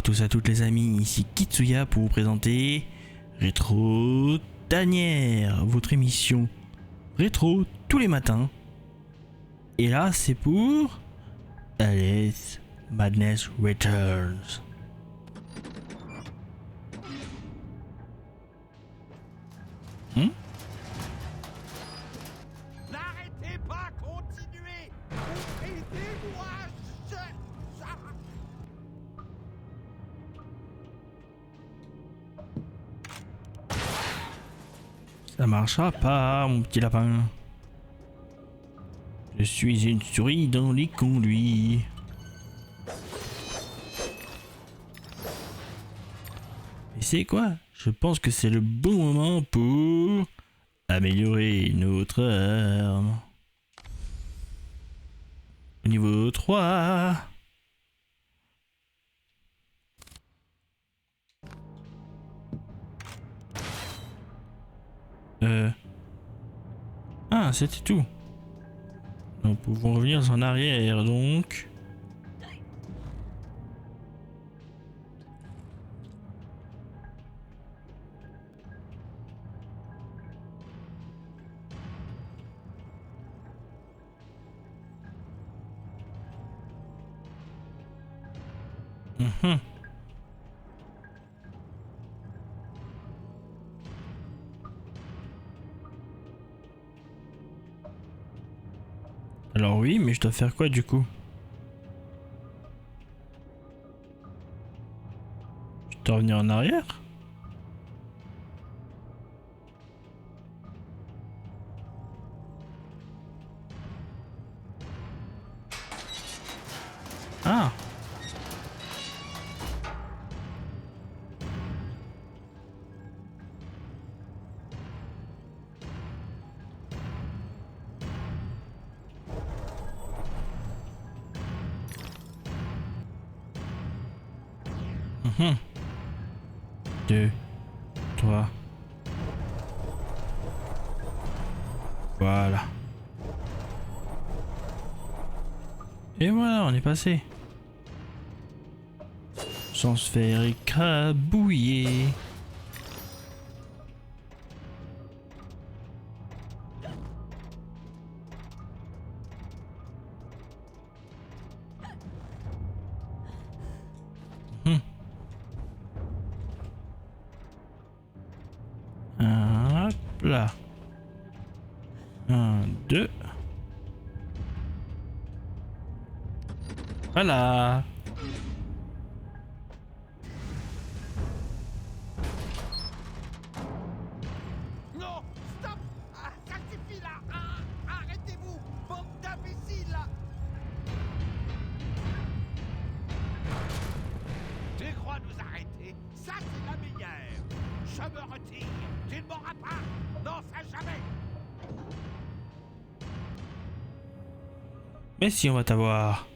tous à toutes les amis, ici Kitsuya pour vous présenter Rétro Tanière, votre émission rétro tous les matins. Et là c'est pour Alice Madness Returns. N'arrêtez pas, continuez. Aidez-moi, Ça marchera pas, mon petit lapin. Je suis une souris dans les conduits. Et c'est quoi? Je pense que c'est le bon moment pour améliorer notre arme. Niveau 3. Ah, c'était tout. Nous pouvons revenir en arrière, donc. Alors oui, mais je dois faire quoi du coup? Je dois revenir en arrière? Ah! Deux, trois. Voilà. Et voilà, on est passé. Sans se faire écrabouiller. Hop là. 1, 2. Voilà. Non, stop. Ça suffit là. Arrêtez-vous, bande d'imbéciles là. Tu crois nous arrêter? Ça c'est la meilleure. Je me retire. Tu ne m'auras pas. Non, ça jamais. Mais si on va t'avoir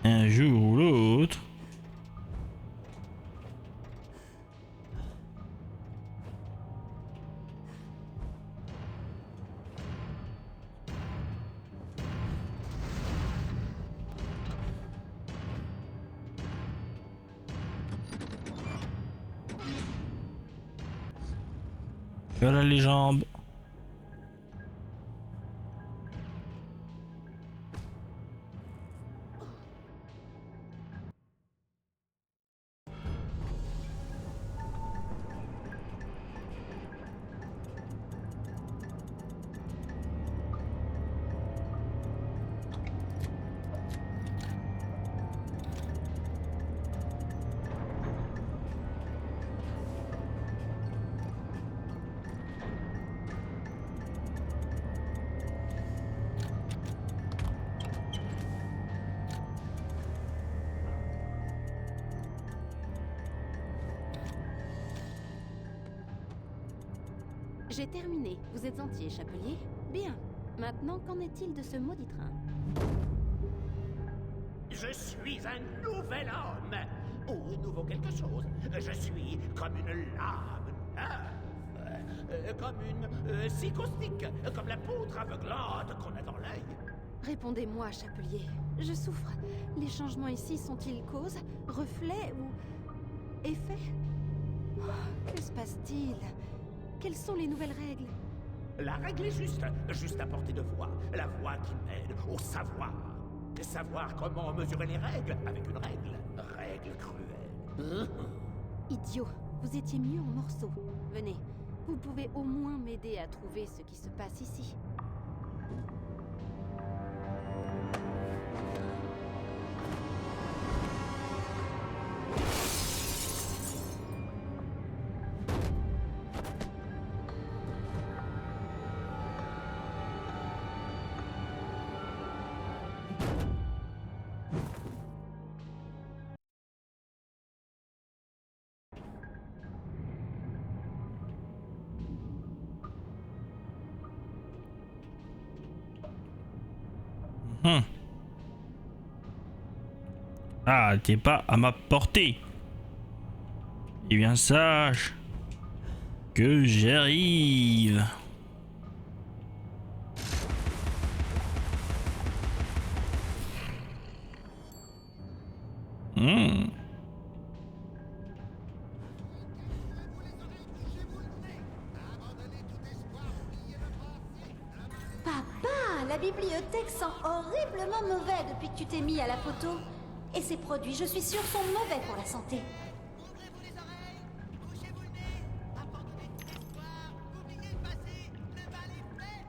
un jour ou l'autre. Voilà les jambes. J'ai terminé. Vous êtes entier, chapelier? Bien. Maintenant, qu'en est-il de ce maudit train? Je suis un nouvel homme. Ou nouveau quelque chose. Je suis comme une lame neuve. Comme une scie caustique. Comme la poudre aveuglante qu'on a dans l'œil. Répondez-moi, chapelier. Je souffre. Les changements ici sont-ils cause, reflet ou effet? Oh, que se passe-t-il? Quelles sont les nouvelles règles? La règle est juste à portée de voix. La voix qui m'aide au savoir. Savoir comment mesurer les règles avec une règle. Règle cruelle. Idiot, vous étiez mieux en morceaux. Venez, vous pouvez au moins m'aider à trouver ce qui se passe ici. Ah, t'es pas à ma portée. Eh bien, sache que j'arrive. Papa, la bibliothèque sent horriblement mauvais depuis que tu t'es mis à la photo. Et ces produits, je suis sûre, sont mauvais pour la santé. Ouvrez-vous les oreilles, bouchez-vous le nez, abandonnez tout espoir, oubliez le passé, le bal est fait.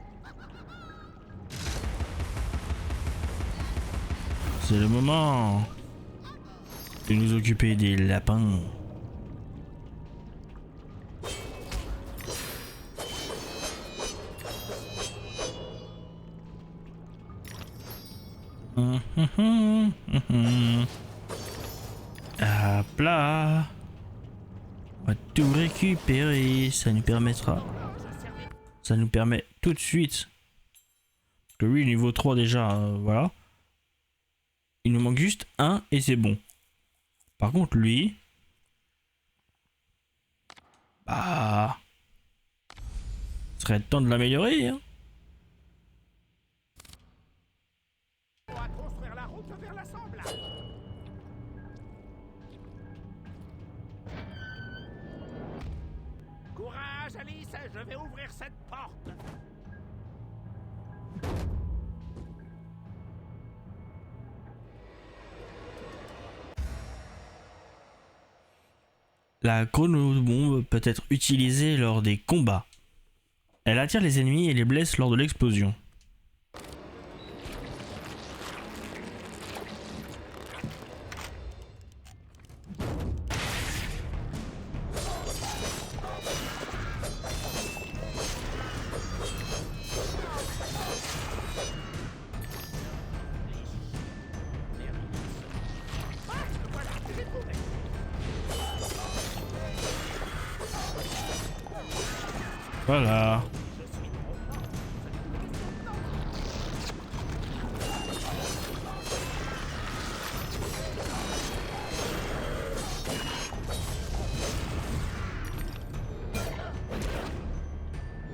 C'est le moment de nous occuper des lapins. Hop là. On va tout récupérer. Ça nous permettra. Ça nous permet tout de suite. Parce que lui, niveau 3 déjà, voilà. Il nous manque juste un et c'est bon. Par contre, lui. Bah. Ce serait temps de l'améliorer, hein. On va construire la route vers l'assemblage. Courage, Alice, je vais ouvrir cette porte. La chronobombe peut être utilisée lors des combats. Elle attire les ennemis et les blesse lors de l'explosion. Voilà.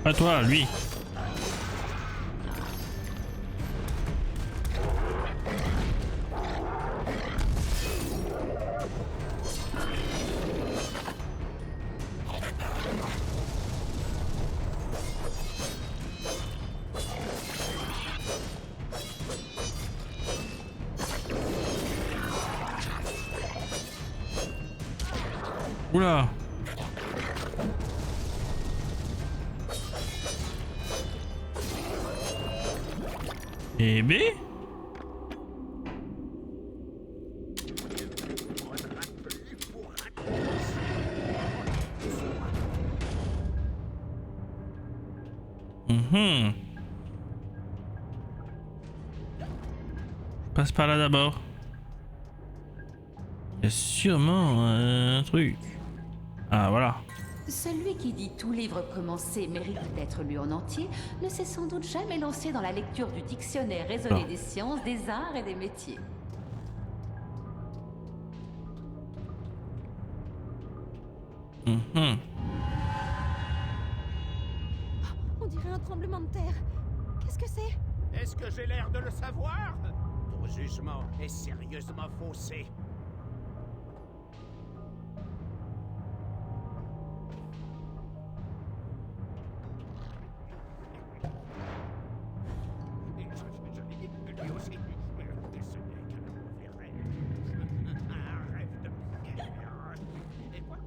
Pas toi, lui. Oula. Et B. Passe par là d'abord. Il y a sûrement un truc. Ah voilà. Celui qui dit tout livre commencé mérite d'être lu en entier ne s'est sans doute jamais lancé dans la lecture du dictionnaire raisonné Ah. des sciences, des arts et des métiers. On dirait un tremblement de terre. Qu'est-ce que c'est? Est-ce que j'ai l'air de le savoir? Ton jugement est sérieusement faussé. Je l'ai dit, lui aussi. Ce n'est qu'un mauvais rêve. Un rêve de pierre. Et quoi?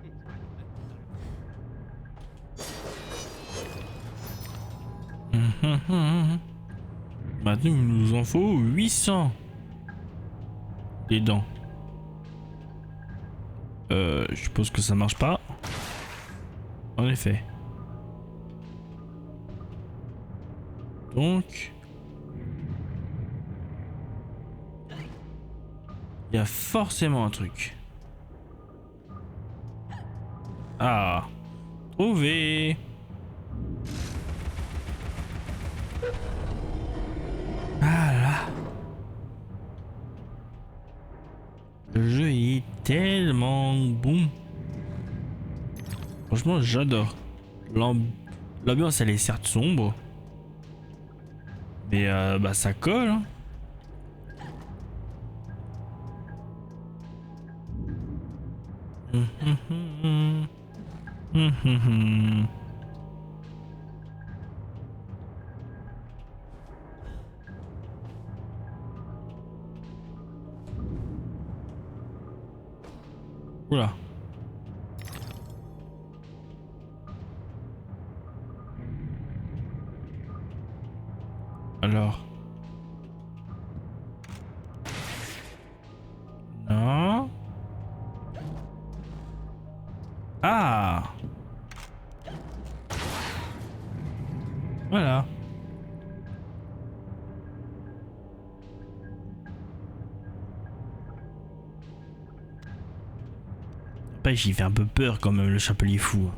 Maintenant, il nous en faut 800. Des dents. Je suppose que ça marche pas. En effet. Donc... il y a forcément un truc. Ah. Trouvé. Ah là. Le jeu est tellement bon. Franchement, j'adore. L'ambiance, elle est certes sombre. Mais bah ça colle. Hein. Oula. Alors. Non. Ah. Voilà. Après, j'y fait un peu peur quand même, le chapelier fou.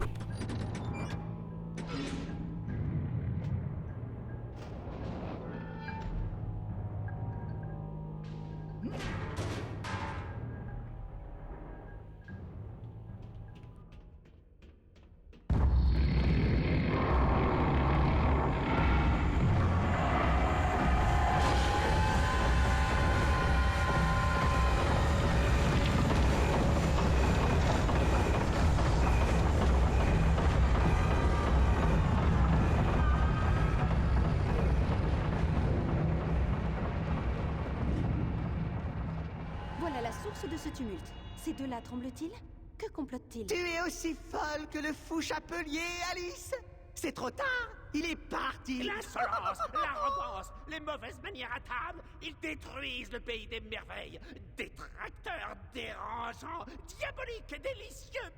Voilà la source de ce tumulte. Ces deux-là tremblent-ils? Que complotent-ils? Tu es aussi folle que le fou chapelier, Alice. C'est trop tard. Il est parti. L'insolence, l'arrogance, les mauvaises manières à table, ils détruisent le pays des merveilles. Détracteurs, dérangeants, diaboliques et délicieux.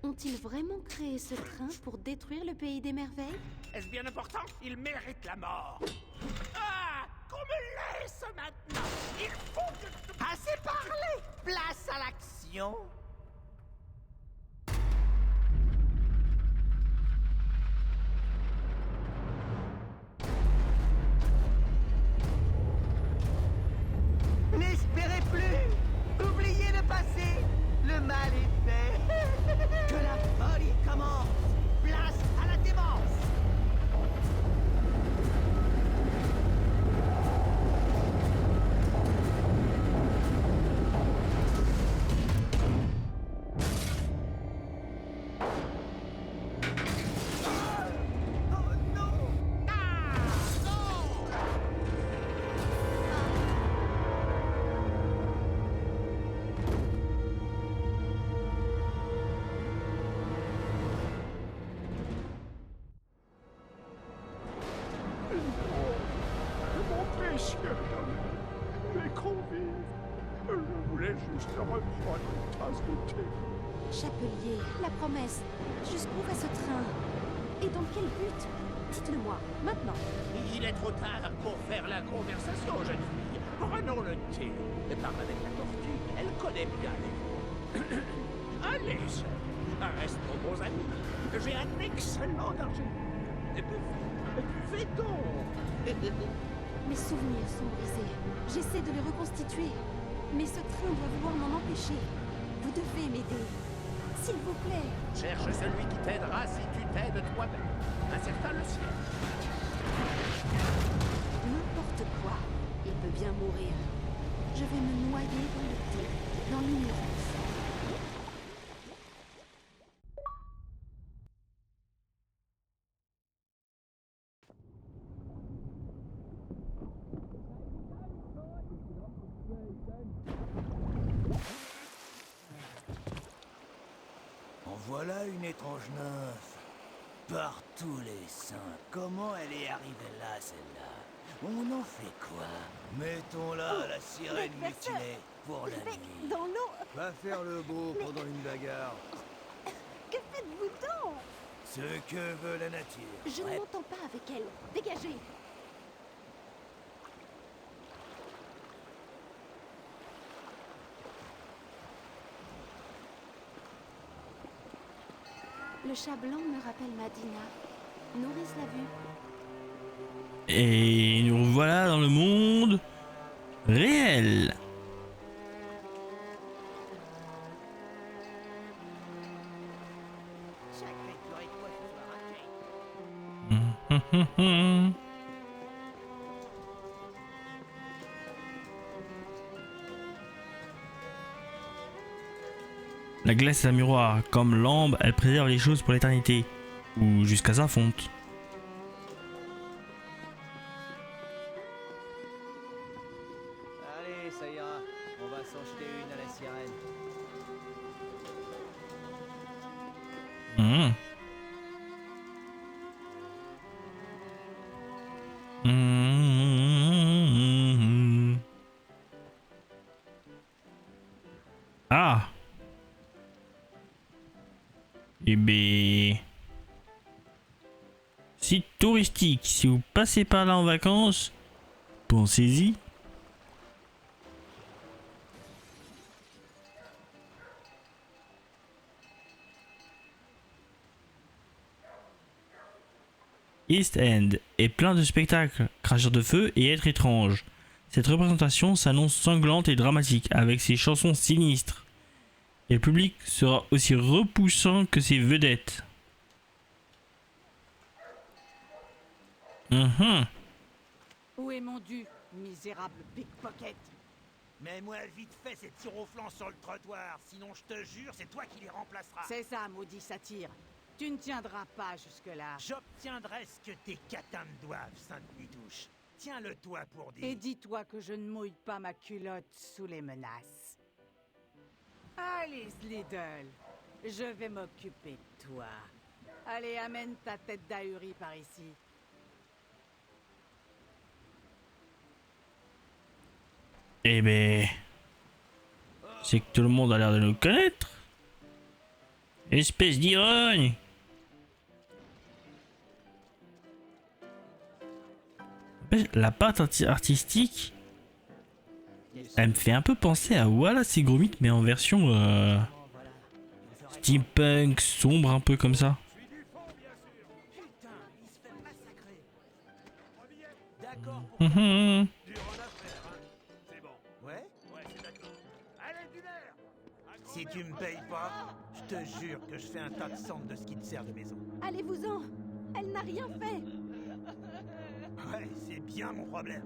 Ont-ils vraiment créé ce train pour détruire le pays des merveilles? Est-ce bien important? Ils méritent la mort. Ah! Qu'on me laisse maintenant. Il faut que... Assez parlé. Place à l'action. N'espérez plus. Oubliez le passé. Le mal est fait. Que la folie commence. Place à la démence. Mes convives, je voulais juste reprendre une tasse de thé. Chapelier, la promesse. Jusqu'où va ce train? Et dans quel but? Dites-le-moi, maintenant. Il est trop tard pour faire la conversation, jeune fille. Prenons le thé et parle avec la tortue. Elle connaît bien les mots. Allez, chef, restons bons amis. J'ai un excellent argent. Buvez donc. Mes souvenirs sont brisés. J'essaie de les reconstituer. Mais ce train doit vouloir m'en empêcher. Vous devez m'aider. S'il vous plaît. Cherche celui qui t'aidera si tu t'aides toi-même. Un certain le ciel. N'importe n'importe quoi. Il peut bien mourir. Je vais me noyer dans le thé, dans l'ignorance. En voilà une étrange nymphe. Par tous les saints, comment elle est arrivée là, celle-là? On en fait quoi? Mettons-la à la sirène mutilée pour la nuit. Dans l'eau, Va faire le beau pendant une bagarre. que faites-vous donc? Ce que veut la nature. Je ne m'entends pas avec elle. Dégagez. Le chat blanc me rappelle Madina. Nourrice l'a vu. Et nous voilà dans le monde réel. Sacré curé de quoi ce soir, hein, Kate? La glace est un miroir. Comme l'ambre, elle préserve les choses pour l'éternité. Ou jusqu'à sa fonte. Allez, ça ira. On va s'en jeter une à la sirène. Mmh. Mmh. Ah. Eh ben, site touristique. Si vous passez par là en vacances, pensez-y. East End est plein de spectacles, cracheurs de feu et êtres étranges. Cette représentation s'annonce sanglante et dramatique avec ses chansons sinistres. Et le public sera aussi repoussant que ses vedettes. Où est mon dû, misérable pickpocket? Mets-moi vite fait ces tirs au flanc sur le trottoir, sinon je te jure, c'est toi qui les remplaceras. C'est ça, maudit satire. Tu ne tiendras pas jusque-là. J'obtiendrai ce que tes catins me doivent, Sainte-Nitouche. Tiens-le-toi pour dire. Et dis-toi que je ne mouille pas ma culotte sous les menaces. Allez, Slidle, je vais m'occuper de toi. Allez, amène ta tête d'ahuri par ici. Eh ben, c'est que tout le monde a l'air de nous connaître. Espèce d'irogne. La patte artistique, elle me fait un peu penser à Wallace et Gromit, mais en version steampunk, sombre, un peu comme ça. Putain, il se fait massacrer. D'accord pour Mhm. C'est bon. Ouais? Ouais, c'est d'accord. Allez, du nerf. Si tu me payes pas, je te jure que je fais un tas de cendres de ce qui te sert de maison. Allez-vous-en. Elle n'a rien fait. Ouais, c'est bien mon problème.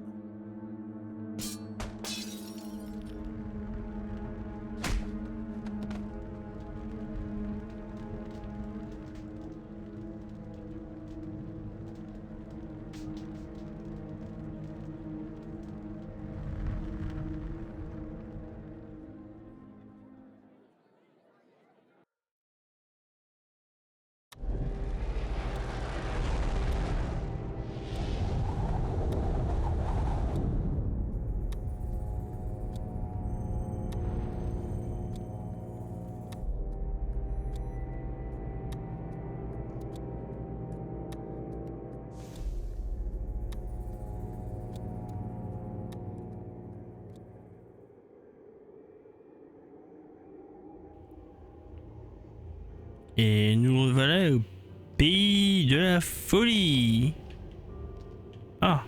Et nous revoilà au pays de la folie. Ah.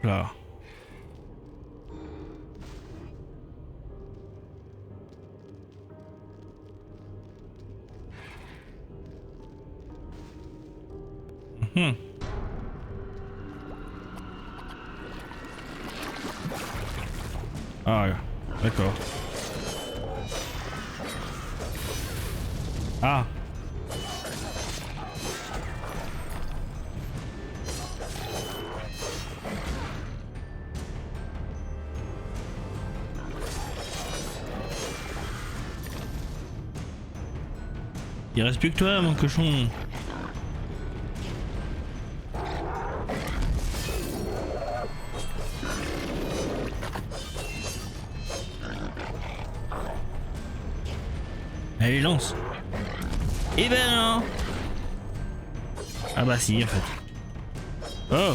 Là. Ah, d'accord. Ah. Il reste plus que toi, mon cochon. Allez, lance. Eh ben non. Ah bah si, en fait. Oh.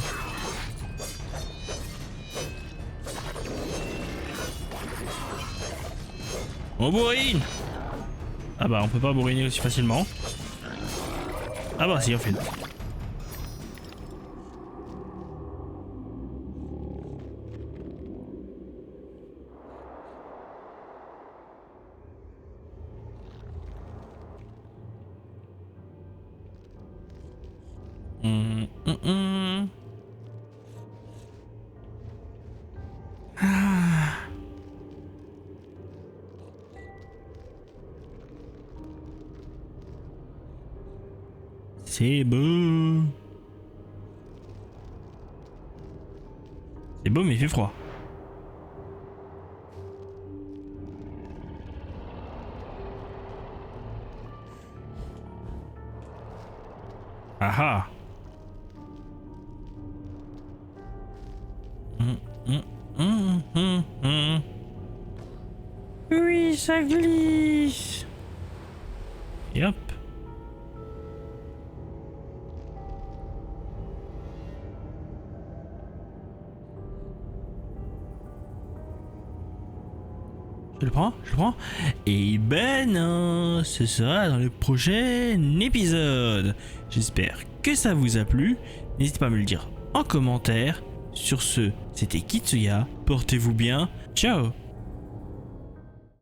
On bourrine. Ah bah on peut pas bourriner aussi facilement. Ah bah si, en fait. Ah. C'est beau. C'est beau mais il fait froid. Ah ah. Oui, ça glisse. Et hop. Je le prends, je le prends. Et ben non, ce sera dans le prochain épisode. J'espère que ça vous a plu. N'hésitez pas à me le dire en commentaire. Sur ce, c'était Kitsuya. Portez-vous bien. Ciao.